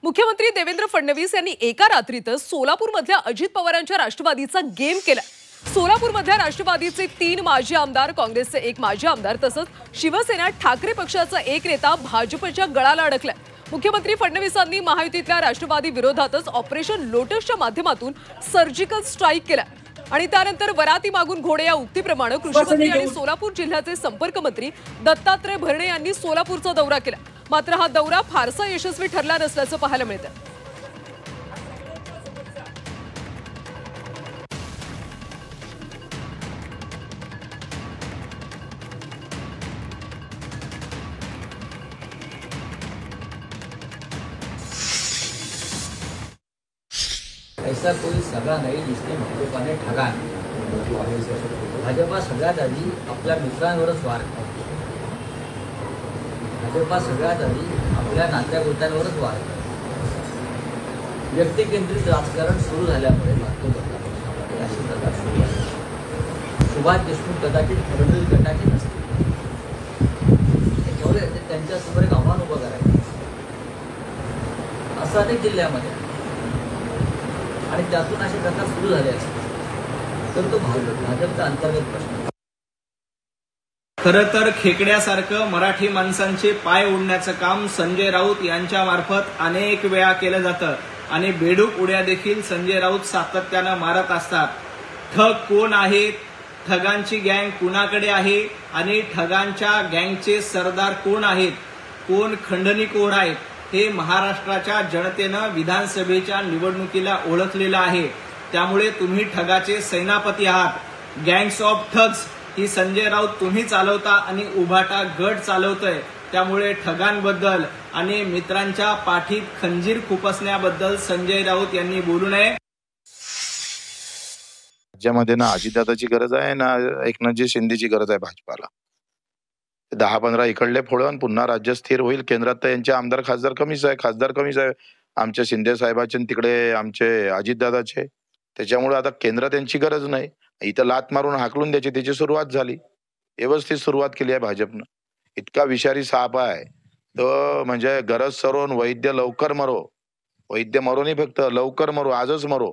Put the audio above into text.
मुख्यमंत्री देवेंद्र फडणवीस यांनी एका रात्रीतच सोलापूरमधल्या अजित पवारांच्या राष्ट्रवादीचा गेम केला। सोलापूरमधल्या राष्ट्रवादीचे 3 माजी आमदार, काँग्रेसचे 1 माजी आमदार तसंच शिवसेना ठाकरे पक्षाचा एक नेता भाजपच्या गळाला अडकलाय। मुख्यमंत्री फडणवीसांनी महायुतीतल्या राष्ट्रवादी विरोधातच ऑपरेशन लोटसच्या माध्यमातून सर्जिकल स्ट्राईक केला आणि त्यानंतर वराती मागून घोडे या उक्तीप्रमाणे कृषीमंत्री आणि सोलापूर जिल्ह्याचे संपर्क मंत्री दत्तात्रय भरणे यांनी सोलापूरचा दौरा केला। मात्र हा दौरा फारसा यशस्वी ठरला नसल्याचं पाहायला मिळतं। ऐसा कोई सगा नहीं जिसने भाजपा ने ठगा। भाजपा सगळ्यात आधी आपल्या मित्रांवरच वार करते। भाजपा सगळ्यात आधी आपल्या नात्यागोत्यांवरच वार करते। व्यक्ती केंद्रित राजकारण सुरू झाल्यामुळे भारतीय जनता पक्षामध्ये अशी प्रकार सुरू आहे। सुभाष देशमुख कदाचित फडणवीस गटाचे नसतील, त्याच्यामुळे त्यांच्यासमोर एक आव्हान उभं करायचं असं अनेक जिल्ह्यामध्ये आणि त्यातून असे प्रकार सुरू झाले असते तर तो भाजपचा अंतर्गत प्रश्न। खरं तर खेकड्यासारखं मराठी माणसांचे पाय ओढण्याचं काम संजय राऊत यांच्या मार्फत अनेक वेळा केलं जातं आणि बेडूक उड्या देखील संजय राऊत सातत्यानं मारत असतात। ठग कोण आहेत, ठगांची गँग कुणाकडे आहे आणि ठगांच्या गँगचे सरदार कोण आहेत, कोण खंडणीखोर आहेत हे महाराष्ट्राच्या जनतेनं विधानसभेच्या निवडणुकीला ओळखलेलं आहे। त्यामुळे तुम्ही ठगाचे सेनापती आहात। गँग्स ऑफ ठग्स ही संजय राऊत तुम्ही चालवता आणि उभाटा गट चालवतोय। त्यामुळे ठगांबद्दल आणि मित्रांच्या पाठीत खंजीर खुपसण्याबद्दल संजय राऊत यांनी बोलू नये। राज्यामध्ये ना अजितदादाची गरज आहे ना एकनाथजी शिंदेची गरज आहे भाजपाला। 10-15 इकडले फोडून पुन्हा राज्य स्थिर होईल। केंद्रात तर यांचे आमदार खासदार कमीच आहे, आमच्या शिंदे साहेबांचे तिकडे आमचे अजितदादाचे। त्याच्यामुळे आता केंद्रात त्यांची गरज नाही, इथं लात मारून हाकलून द्यायची त्याची सुरुवात झाली। व्यवस्थित सुरुवात केली आहे भाजपनं। इतका विषारी साप आहे तो, म्हणजे गरज सरून वैद्य लवकर मरो, वैद्य मरो नाही फक्त लवकर मरो, आजच मरो।